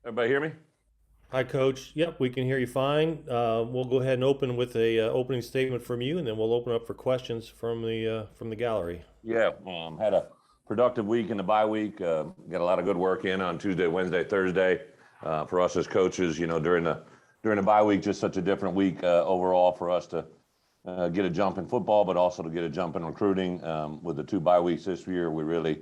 Everybody hear me? Hi, Coach. Yep, we can hear you fine. We'll go ahead and open with a opening statement from you, and then we'll open up for questions from the gallery. Yeah, had a productive week in the bye week. Got a lot of good work in on Tuesday, Wednesday, Thursday. For us as coaches, during the bye week, just such a different week overall for us to get a jump in football, but also to get a jump in recruiting. With the two bye weeks this year, we really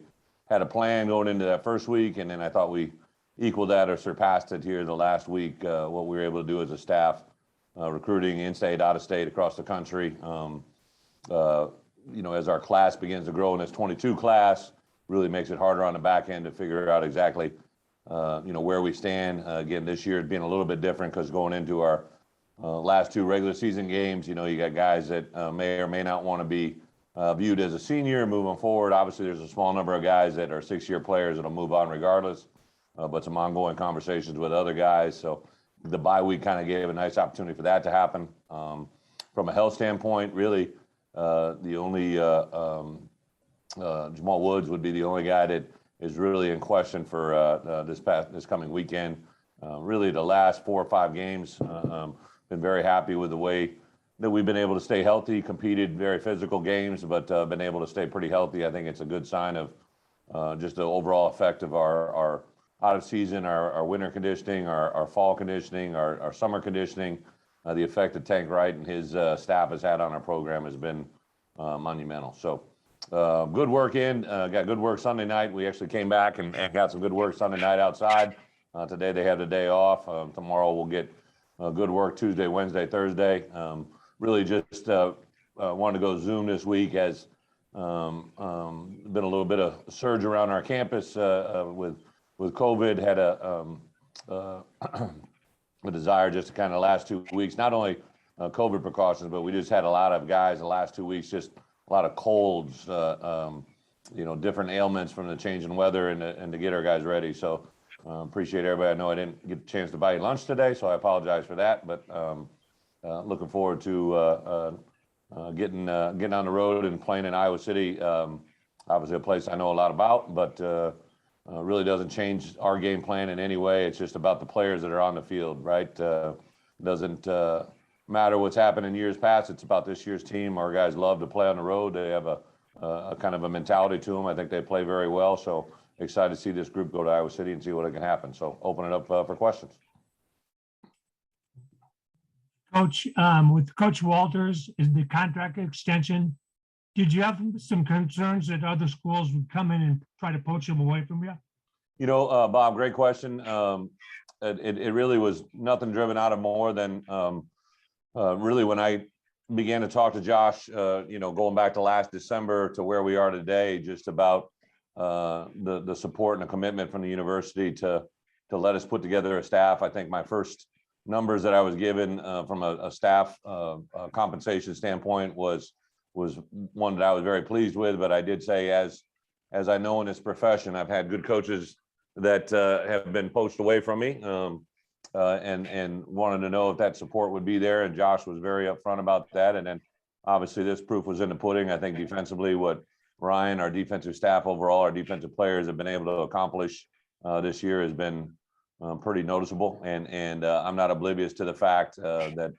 had a plan going into that first week, and then I thought we equaled that or surpassed it here the last week. What we were able to do as a staff, recruiting in-state, out-of-state, across the country. Uh, as our class begins to grow in this 22 class, really makes it harder on the back end to figure out exactly, where we stand. Again, this year being a little bit different because going into our last two regular season games, you got guys that may or may not want to be viewed as a senior moving forward. Obviously, there's a small number of guys that are six-year players that'll move on regardless. But some ongoing conversations with other guys. So the bye week kind of gave a nice opportunity for that to happen. From a health standpoint, really, the only Jamal Woods would be the only guy that is really in question for this coming weekend. Really, the last 4 or 5 games, been very happy with the way that we've been able to stay healthy. Competed very physical games, but been able to stay pretty healthy. I think it's a good sign of just the overall effect of our out of season, our winter conditioning, our fall conditioning, our summer conditioning. The effect that Tank Wright and his staff has had on our program has been monumental. So good work got good work Sunday night. We actually came back and got some good work Sunday night outside. Today they have the day off. Tomorrow we'll get good work Tuesday, Wednesday, Thursday. Really just wanted to go Zoom this week as been a little bit of surge around our campus with COVID. Had a desire just to kind of last 2 weeks, not only COVID precautions, but we just had a lot of guys the last 2 weeks, just a lot of colds, different ailments from the change in weather and to get our guys ready. So appreciate everybody. I know I didn't get a chance to buy you lunch today, so I apologize for that, but looking forward to getting on the road and playing in Iowa City. Obviously a place I know a lot about, but really doesn't change our game plan in any way. It's just about the players that are on the field, right? Doesn't matter what's happened in years past. It's about this year's team. Our guys love to play on the road. They have a kind of a mentality to them. I think they play very well. So excited to see this group go to Iowa City and see what can happen. So open it up for questions. Coach, with Coach Walters, is the contract extension, did you have some concerns that other schools would come in and try to poach him away from you? Bob, great question. It really was nothing driven out of more than really when I began to talk to Josh, going back to last December to where we are today, just about the support and the commitment from the university to let us put together a staff. I think my first numbers that I was given from a staff compensation standpoint was one that I was very pleased with. But I did say, as I know in this profession, I've had good coaches that have been poached away from me, and wanted to know if that support would be there. And Josh was very upfront about that. And then obviously this proof was in the pudding. I think defensively, what Ryan, our defensive staff overall, our defensive players have been able to accomplish this year has been pretty noticeable. And I'm not oblivious to the fact that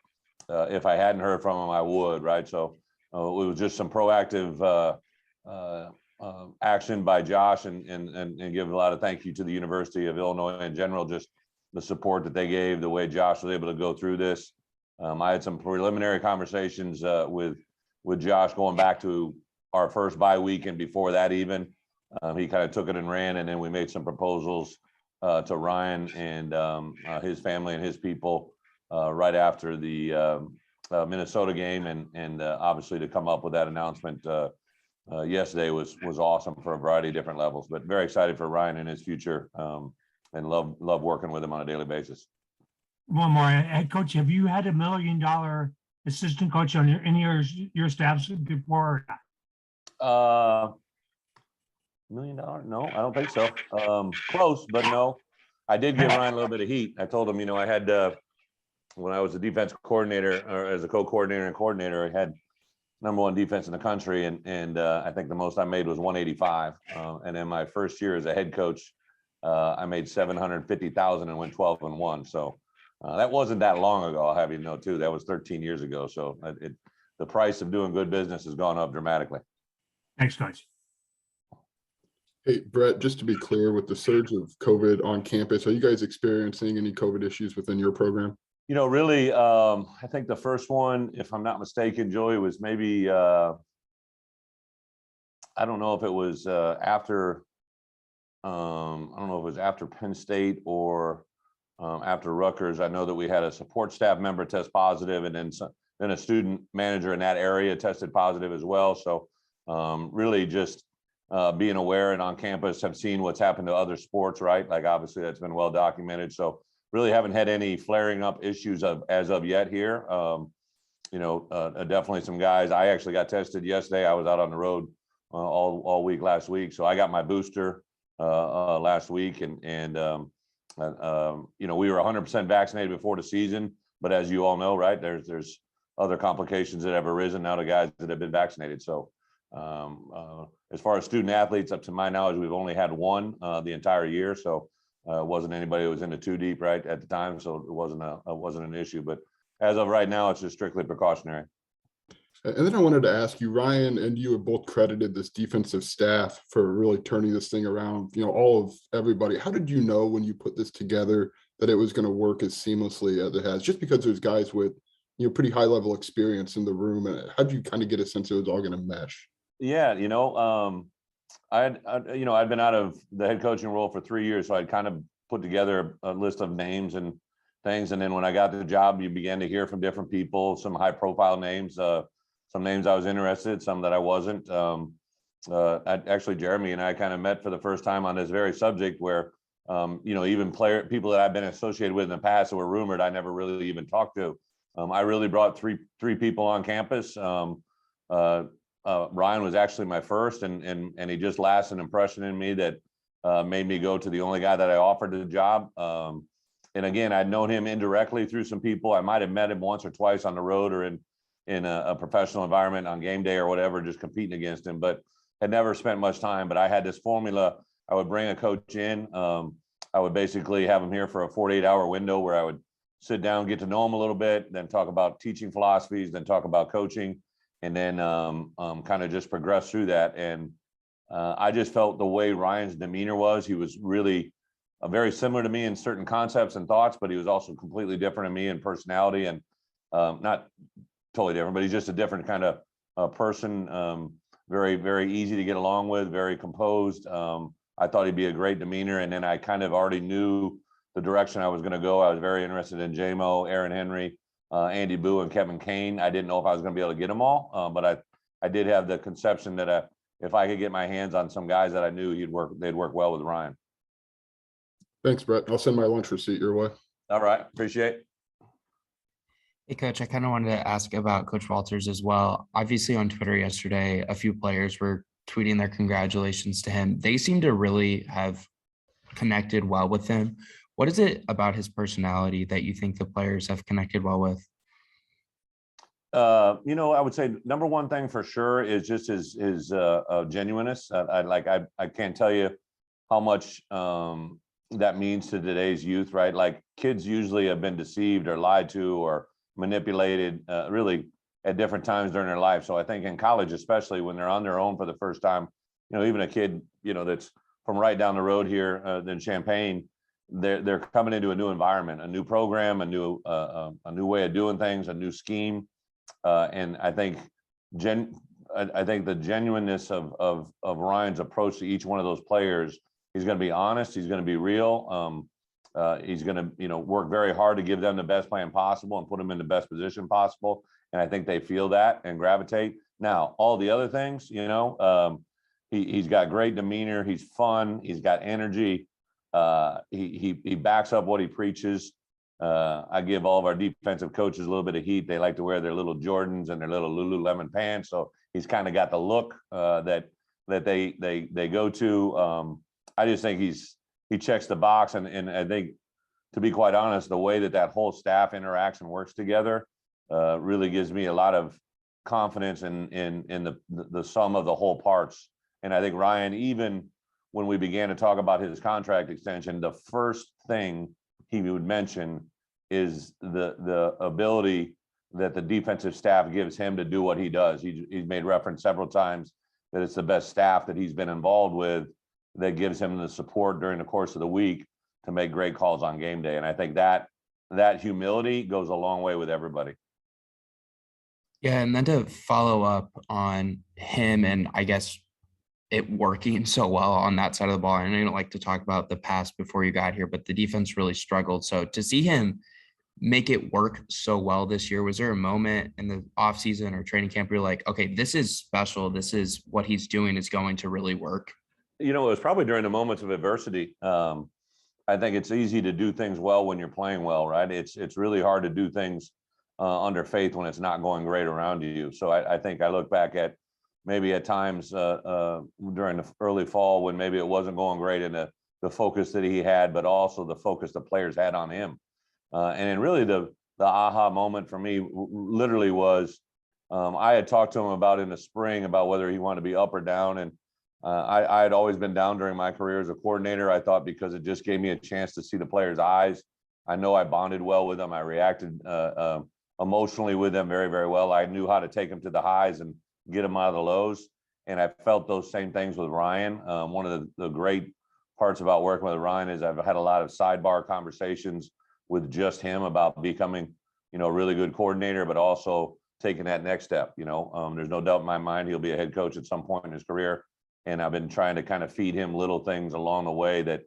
if I hadn't heard from him, I would, right? So it was just some proactive action by Josh, and give a lot of thank you to the University of Illinois in general, just the support that they gave, the way Josh was able to go through this. I had some preliminary conversations with Josh going back to our first bye week, and before that even, he kind of took it and ran, and then we made some proposals to Ryan and his family and his people right after the Minnesota game, and obviously to come up with that announcement yesterday was awesome for a variety of different levels. But very excited for Ryan and his future, and love working with him on a daily basis. One more, head coach, have you had $1 million assistant coach on any of your staffs before? $1 million? No, I don't think so. Close, but no. I did give Ryan a little bit of heat. I told him, I had when I was a defense coordinator, or as a co-coordinator and coordinator, I had #1 defense in the country, and I think the most I made was 185. And in my first year as a head coach, I made 750,000 and went 12-1. So that wasn't that long ago. I'll have you know too. That was 13 years ago. So the price of doing good business has gone up dramatically. Thanks, Coach. Hey, Bret, just to be clear, with the surge of COVID on campus, are you guys experiencing any COVID issues within your program? Really, I think the first one, if I'm not mistaken, Joey, was maybe, I don't know if it was after, I don't know if it was after Penn State or after Rutgers. I know that we had a support staff member test positive, and then a student manager in that area tested positive as well. So really just being aware and on campus, have seen what's happened to other sports, right? Like obviously that's been well documented. So really haven't had any flaring up issues as of yet here. Definitely some guys. I actually got tested yesterday. I was out on the road all week last week, so I got my booster last week, and we were 100% vaccinated before the season. But as you all know, right, there's other complications that have arisen now to guys that have been vaccinated. So as far as student athletes, up to my knowledge, we've only had one the entire year. So it wasn't anybody who was into too deep right at the time. So it wasn't an issue. But as of right now, it's just strictly precautionary. And then I wanted to ask you, Ryan and you have both credited this defensive staff for really turning this thing around, all of everybody. How did you know when you put this together that it was going to work as seamlessly as it has? Just because there's guys with, pretty high level experience in the room. And how did you kind of get a sense it was all going to mesh? Yeah, I'd been out of the head coaching role for 3 years, so I'd kind of put together a list of names and things. And then when I got the job, you began to hear from different people, some high profile names, some names I was interested, some that I wasn't. Actually, Jeremy and I kind of met for the first time on this very subject where, even people that I've been associated with in the past that were rumored, I never really even talked to. I really brought three people on campus. Ryan was actually my first, and he just lasted an impression in me that made me go to the only guy that I offered the job. And again, I'd known him indirectly through some people. I might have met him once or twice on the road or in a professional environment on game day or whatever, just competing against him, but had never spent much time. But I had this formula. I would bring a coach in. I would basically have him here for a 48-hour window where I would sit down, get to know him a little bit, then talk about teaching philosophies, then talk about coaching, and then kind of just progress through that. And I just felt the way Ryan's demeanor was, he was really very similar to me in certain concepts and thoughts, but he was also completely different to me in personality, and not totally different, but he's just a different kind of person. Very, very easy to get along with, very composed. I thought he'd be a great demeanor. And then I kind of already knew the direction I was going to go. I was very interested in JMO, Aaron Henry, Andy Boo, and Kevin Kane. I didn't know if I was going to be able to get them all, but I did have the conception that if I could get my hands on some guys that I knew they'd work well with Ryan. Thanks, Bret. I'll send my lunch receipt your way. All right, appreciate it. Hey, Coach, I kind of wanted to ask about Coach Walters as well. Obviously, on Twitter yesterday, a few players were tweeting their congratulations to him. They seem to really have connected well with him. What is it about his personality that you think the players have connected well with? I would say number one thing for sure is just his genuineness. I can't tell you how much that means to today's youth, right? Like kids usually have been deceived or lied to or manipulated really at different times during their life. So I think in college, especially when they're on their own for the first time, even a kid, that's from right down the road here in Champaign, they're coming into a new environment, a new program, a new way of doing things, a new scheme. And I think the genuineness of Ryan's approach to each one of those players, he's going to be honest, he's going to be real. He's going to, work very hard to give them the best plan possible and put them in the best position possible. And I think they feel that and gravitate. Now, all the other things, he's got great demeanor. He's fun. He's got energy. He backs up what he preaches. I give all of our defensive coaches a little bit of heat. They like to wear their little Jordans and their little Lululemon pants. So he's kind of got the look that they go to. I just think he checks the box, and I think, to be quite honest, the way that whole staff interacts and works together really gives me a lot of confidence in the sum of the whole parts. And I think Ryan, even when we began to talk about his contract extension, the first thing he would mention is the ability that the defensive staff gives him to do what he does. He's made reference several times that it's the best staff that he's been involved with that gives him the support during the course of the week to make great calls on game day. And I think that humility goes a long way with everybody. Yeah, and then to follow up on him and I guess it working so well on that side of the ball. I know you don't like to talk about the past before you got here, but the defense really struggled. So to see him make it work so well this year, was there a moment in the offseason or training camp where you're like, okay, this is special. This is what he's doing is going to really work? You know, it was probably during the moments of adversity. I think it's easy to do things well when you're playing well, right? It's really hard to do things under faith when it's not going great around you. So I think I look back at maybe at times during the early fall when maybe it wasn't going great and the focus that he had, but also the focus the players had on him. And then really the aha moment for me literally was I had talked to him about in the spring about whether he wanted to be up or down. And I had always been down during my career as a coordinator. I thought because it just gave me a chance to see the players' eyes. I know I bonded well with them. I reacted emotionally with them very, very well. I knew how to take them to the highs and get them out of the lows. And I felt those same things with Ryan. One of the great parts about working with Ryan is I've had a lot of sidebar conversations with just him about becoming, a really good coordinator, but also taking that next step. There's no doubt in my mind he'll be a head coach at some point in his career. And I've been trying to kind of feed him little things along the way that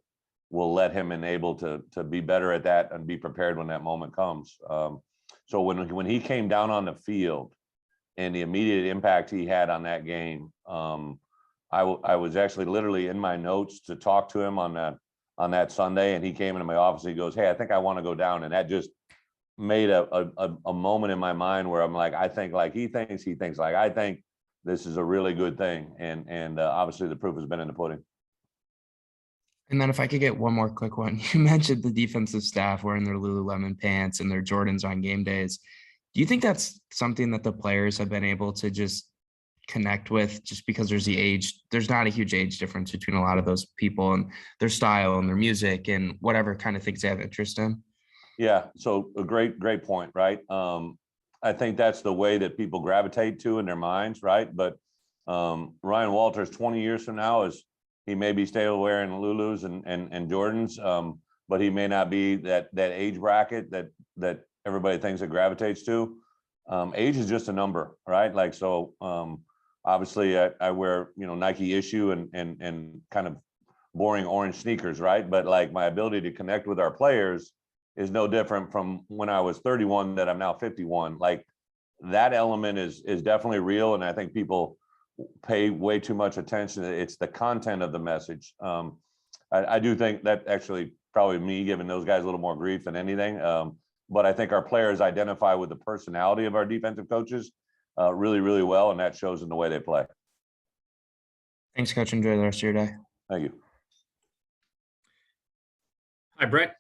will let him enable to be better at that and be prepared when that moment comes. So when he came down on the field and the immediate impact he had on that game, I was actually literally in my notes to talk to him on that Sunday, and he came into my office. And he goes, "Hey, I think I want to go down," and that just made a moment in my mind where I'm like, I think like he thinks like I think. This is a really good thing, and obviously the proof has been in the pudding. And then if I could get one more quick one, you mentioned the defensive staff wearing their Lululemon pants and their Jordans on game days. Do you think that's something that the players have been able to just connect with just because there's not a huge age difference between a lot of those people and their style and their music and whatever kind of things they have interest in? Yeah, so a great point, right? I think that's the way that people gravitate to in their minds, right? But Ryan Walters 20 years from now he may be still wearing Lulus and Jordans, but he may not be that age bracket that everybody thinks it gravitates to. Age is just a number, right? Like, so obviously I wear, Nike issue and kind of boring orange sneakers, right? But like my ability to connect with our players is no different from when I was 31 that I'm now 51. Like that element is definitely real. And I think people pay way too much attention. It's the content of the message. I do think that actually probably me giving those guys a little more grief than anything. But I think our players identify with the personality of our defensive coaches really, really well. And that shows in the way they play. Thanks, Coach. Enjoy the rest of your day. Thank you. Hi, Bret.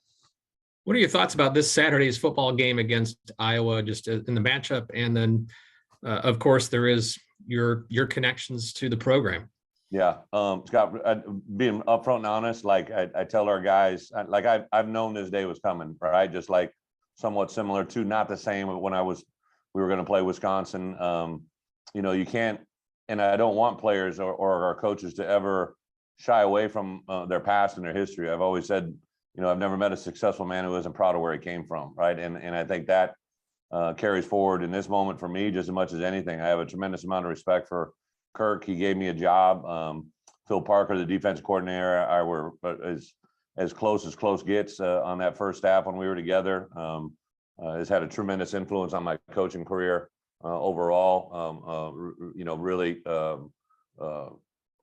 What are your thoughts about this Saturday's football game against Iowa, just in the matchup? And then, of course, there is your connections to the program. Yeah, Scott, being upfront and honest, like I tell our guys, like I've known this day was coming, right? Just like somewhat similar to, not the same, but when we were going to play Wisconsin. You can't, and I don't want players or our coaches to ever shy away from their past and their history. I've always said, I've never met a successful man who isn't proud of where he came from, right? And I think that carries forward in this moment for me just as much as anything. I have a tremendous amount of respect for Kirk. He gave me a job. Phil Parker, the defense coordinator, I were as close gets on that first staff when we were together. Has had a tremendous influence on my coaching career overall. Really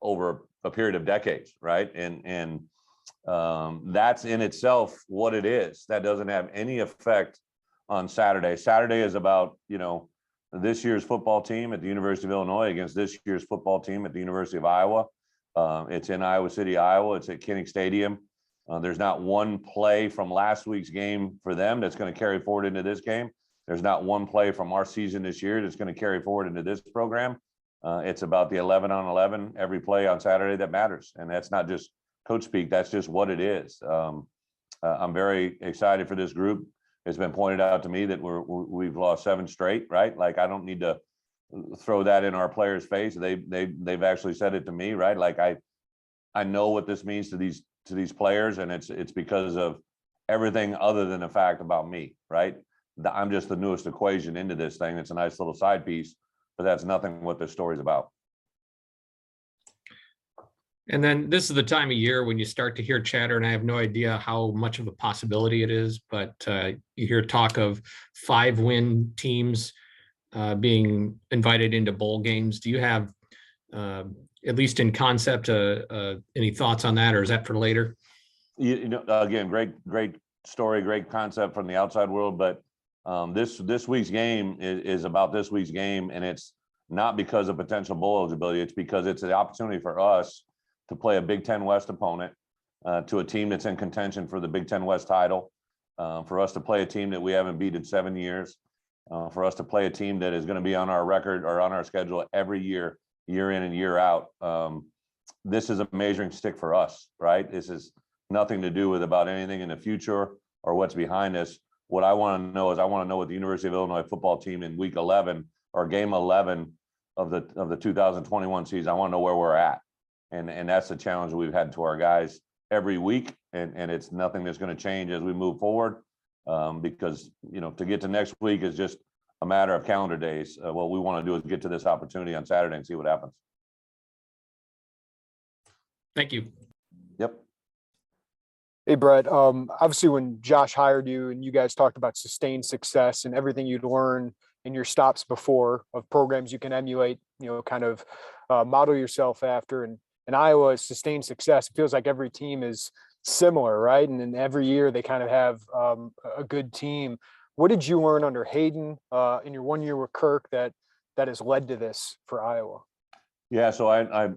over a period of decades, right? And that's in itself what it is. That doesn't have any effect on Saturday. Saturday is about, this year's football team at the University of Illinois against this year's football team at the University of Iowa. It's in Iowa City, Iowa. It's at Kinnick Stadium. There's not one play from last week's game for them that's going to carry forward into this game. There's not one play from our season this year that's going to carry forward into this program. It's about the 11 on 11 every play on Saturday that matters. And that's not just coach speak. That's just what it is. I'm very excited for this group. It's been pointed out to me that we've lost 7 straight, right? Like, I don't need to throw that in our players' face. They've actually said it to me, right? Like, I know what this means to these players, and it's because of everything other than the fact about me, right? I'm just the newest equation into this thing. It's a nice little side piece, but that's nothing what this story's about. And then this is the time of year when you start to hear chatter, and I have no idea how much of a possibility it is, but you hear talk of 5-win teams being invited into bowl games. Do you have, at least in concept, any thoughts on that, or is that for later? You know, again, great story, great concept from the outside world, but this week's game is about this week's game, and it's not because of potential bowl eligibility. It's because it's an opportunity for us to play a Big Ten West opponent, to a team that's in contention for the Big Ten West title, for us to play a team that we haven't beat in 7 years, for us to play a team that is going to be on our record or on our schedule every year, year in and year out. This is a measuring stick for us, right? This is nothing to do with about anything in the future or what's behind us. What I want to know is I want to know what the University of Illinois football team in week 11 or game 11 of the 2021 season, I want to know where we're at. And that's the challenge we've had to our guys every week. And it's nothing that's going to change as we move forward, because, you know, to get to next week is just a matter of calendar days. What we want to do is get to this opportunity on Saturday and see what happens. Thank you. Yep. Hey, Brett. Obviously, when Josh hired you and you guys talked about sustained success and everything you'd learned in your stops before of programs you can emulate, you know, kind of model yourself after. And Iowa's sustained success, it feels like every team is similar, right? And then every year they kind of have a good team. What did you learn under Hayden in your 1 year with Kirk that has led to this for Iowa? Yeah, so I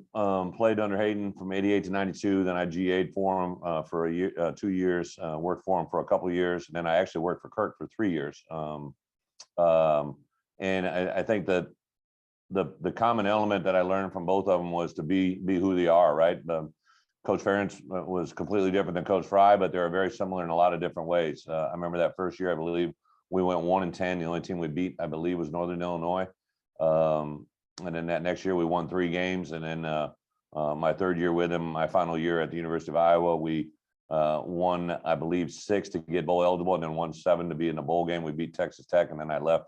played under Hayden from 88 to 92. Then I GA'd for him for a year, 2 years, worked for him for a couple of years. And then I actually worked for Kirk for 3 years. And I think that the common element that I learned from both of them was to be who they are, right? Coach Ferentz was completely different than Coach Fry, but they were very similar in a lot of different ways. I remember that first year, I believe we went 1-10. The only team we beat, I believe, was Northern Illinois. And then that next year we won 3 games. And then my third year with him, my final year at the University of Iowa, we won, I believe, 6 to get bowl eligible, and then won 7 to be in the bowl game. We beat Texas Tech, and then I left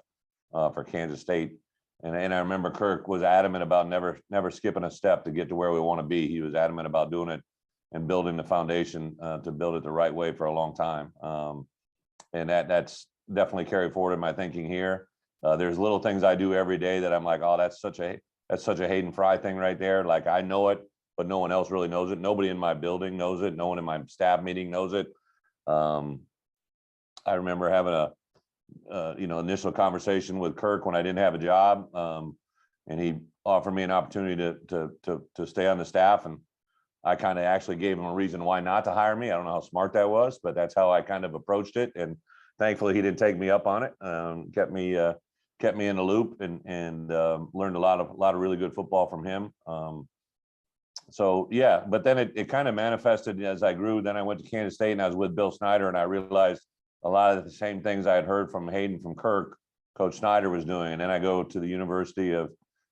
for Kansas State. And I remember Kirk was adamant about never skipping a step to get to where we want to be. He was adamant about doing it and building the foundation to build it the right way for a long time. And that's definitely carried forward in my thinking here. There's little things I do every day that I'm like, oh, that's such a Hayden Fry thing right there. Like, I know it, but no one else really knows it. Nobody in my building knows it. No one in my staff meeting knows it. I remember having a initial conversation with Kirk when I didn't have a job, and he offered me an opportunity to stay on the staff, and I kind of actually gave him a reason why not to hire me. I don't know how smart that was, but that's how I kind of approached it, and thankfully he didn't take me up on it. Kept me in the loop, and learned a lot of really good football from him. So yeah, but then it kind of manifested as I grew. Then I went to Kansas State, and I was with Bill Snyder, and I realized a lot of the same things I had heard from Hayden, from Kirk, Coach Snyder was doing. And then I go to the University of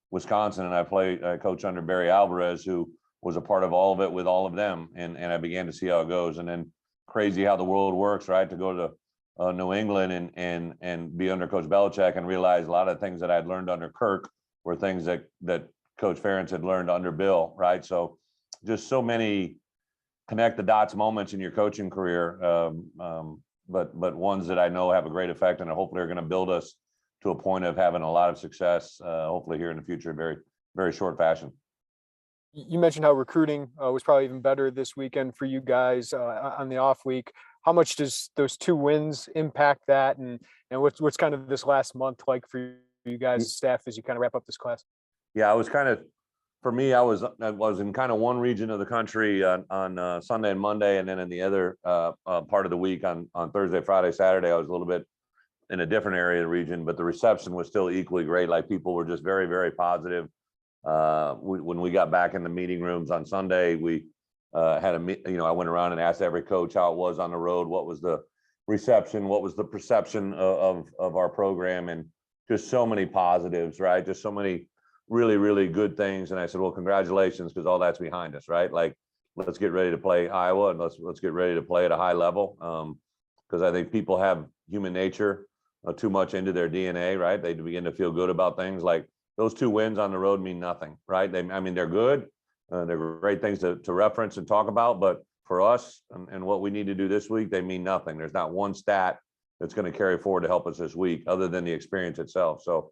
Wisconsin, and I coach under Barry Alvarez, who was a part of all of it with all of them. And I began to see how it goes. And then crazy how the world works, right? To go to New England and be under Coach Belichick and realize a lot of things that I'd learned under Kirk were things that Coach Ferentz had learned under Bill, right? So just so many connect the dots moments in your coaching career. But ones that I know have a great effect and hopefully are going to build us to a point of having a lot of success, hopefully here in the future, very, very short fashion. You mentioned how recruiting was probably even better this weekend for you guys on the off week. How much does those 2 wins impact that? And what's kind of this last month like for you guys, staff, as you kind of wrap up this class? Yeah, I was kind of, for me, I was in kind of one region of the country on Sunday and Monday, and then in the other part of the week on Thursday, Friday, Saturday, I was a little bit in a different area of the region, but the reception was still equally great. Like, people were just very, very positive. When we got back in the meeting rooms on Sunday, we had I went around and asked every coach how it was on the road, what was the reception, what was the perception of our program, and just so many positives, right? Just so many really, really good things. And I said, well, congratulations, because all that's behind us, right? Like, let's get ready to play Iowa, and let's get ready to play at a high level. Because I think people have human nature too much into their DNA, right? They begin to feel good about things. Like, those 2 wins on the road mean nothing, right? They're good. They're great things to reference and talk about, but for us and what we need to do this week, they mean nothing. There's not one stat that's going to carry forward to help us this week other than the experience itself. So,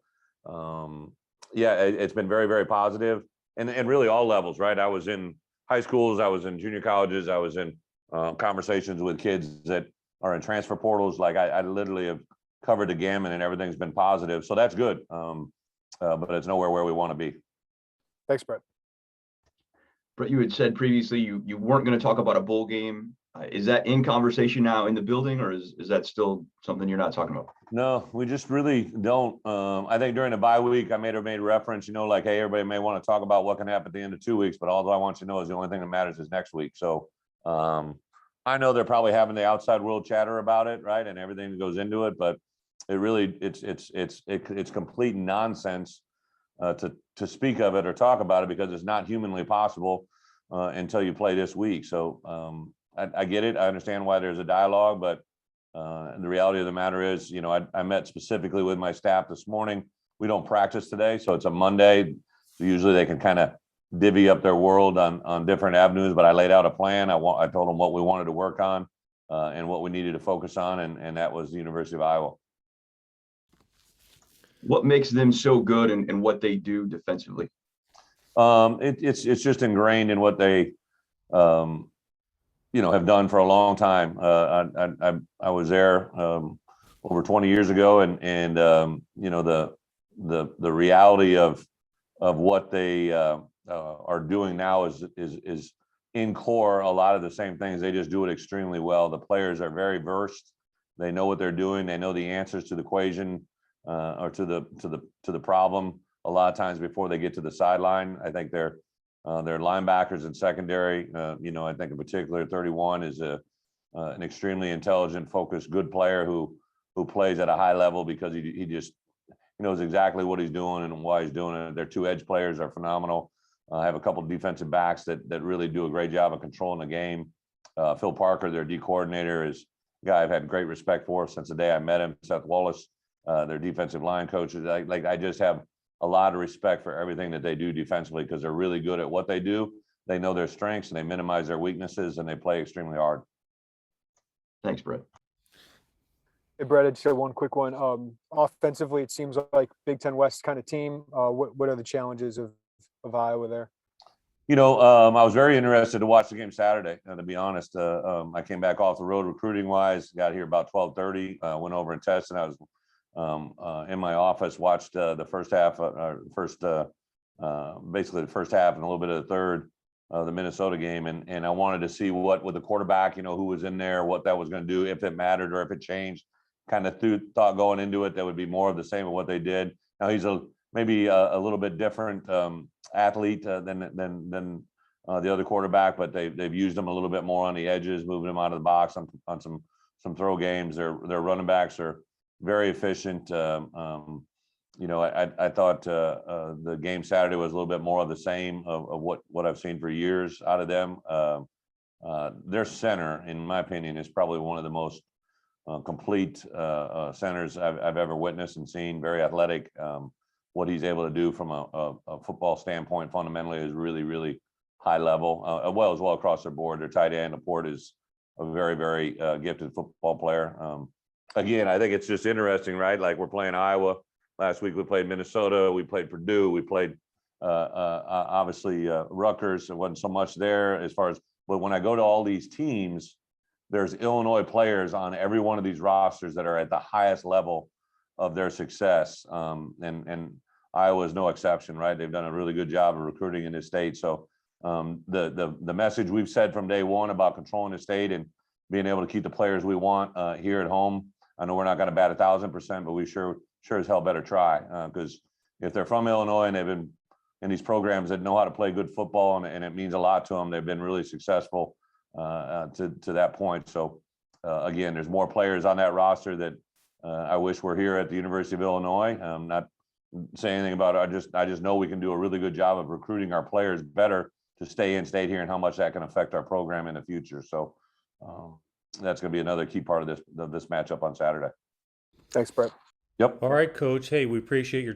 it's been very, very positive, and really all levels, right? I was in high schools, I was in junior colleges, I was in conversations with kids that are in transfer portals. Like, I literally have covered the gamut, and everything's been positive. So that's good. But it's nowhere where we want to be. Thanks, Bret. Bret, you had said previously you weren't going to talk about a bowl game. Is that in conversation now in the building, or is that still something you're not talking about? No, we just really don't. I think during the bye week, I made reference, like, hey, everybody may want to talk about what can happen at the end of 2 weeks, but all I want you to know is the only thing that matters is next week. So I know they're probably having the outside world chatter about it, right, and everything that goes into it, but it really it's complete nonsense to speak of it or talk about it, because it's not humanly possible until you play this week. So I get it. I understand why there's a dialogue, but the reality of the matter is, I met specifically with my staff this morning. We don't practice today, so it's a Monday. So usually they can kind of divvy up their world on different avenues, but I laid out a plan. I told them what we wanted to work on and what we needed to focus on, and that was the University of Iowa. What makes them so good and what they do defensively? It's just ingrained in what they have done for a long time. I was there over 20 years ago, and the reality of what they are doing now is in core a lot of the same things. They just do it extremely well. The players are very versed. They know what they're doing. They know the answers to the equation or to the problem a lot of times before they get to the sideline. I think their linebackers and secondary, I think in particular 31 is an extremely intelligent, focused, good player who plays at a high level because he just knows exactly what he's doing and why he's doing it. Their 2 edge players are phenomenal. I have a couple of defensive backs that really do a great job of controlling the game. Phil Parker, their D coordinator, is a guy I've had great respect for since the day I met him. Seth Wallace, their defensive line coaches. I just have a lot of respect for everything that they do defensively, because they're really good at what they do. They know their strengths and they minimize their weaknesses, and they play extremely hard. Thanks, Bret. Hey, Bret, I just got one quick one. Offensively, it seems like Big Ten West kind of team. What are the challenges of Iowa there? I was very interested to watch the game Saturday. To be honest, I came back off the road recruiting wise, got here about 12:30, went over and tested. I was in my office, watched the first half, basically the first half and a little bit of the third, the Minnesota game, and I wanted to see what with the quarterback, who was in there, what that was going to do, if it mattered or if it changed. Kind of thought going into it that would be more of the same of what they did. Now he's maybe a little bit different athlete than the other quarterback, but they've used him a little bit more on the edges, moving him out of the box on some throw games. Their running backs are very efficient. I thought the game Saturday was a little bit more of the same of what I've seen for years out of them. Their center, in my opinion, is probably one of the most complete centers I've ever witnessed and seen. Very athletic. What he's able to do from a football standpoint fundamentally is really, really high level, as well across the board. Their tight end, Laporte, is a very, very gifted football player. Again, I think it's just interesting, right? Like, we're playing Iowa. Last week we played Minnesota. We played Purdue. We played obviously Rutgers. There wasn't so much there as far as, but when I go to all these teams, there's Illinois players on every one of these rosters that are at the highest level of their success. And Iowa is no exception, right? They've done a really good job of recruiting in this state. So the message we've said from day one about controlling the state and being able to keep the players we want here at home. I know we're not going to bat 1,000%, but we sure as hell better try, because if they're from Illinois and they've been in these programs that know how to play good football, and it means a lot to them. They've been really successful to that point. So again, there's more players on that roster that I wish were here at the University of Illinois. I'm not saying anything about it. I just know we can do a really good job of recruiting our players better to stay in state here, and how much that can affect our program in the future. So that's going to be another key part of this matchup on Saturday. Thanks, Brett. Yep. All right, Coach. Hey, we appreciate your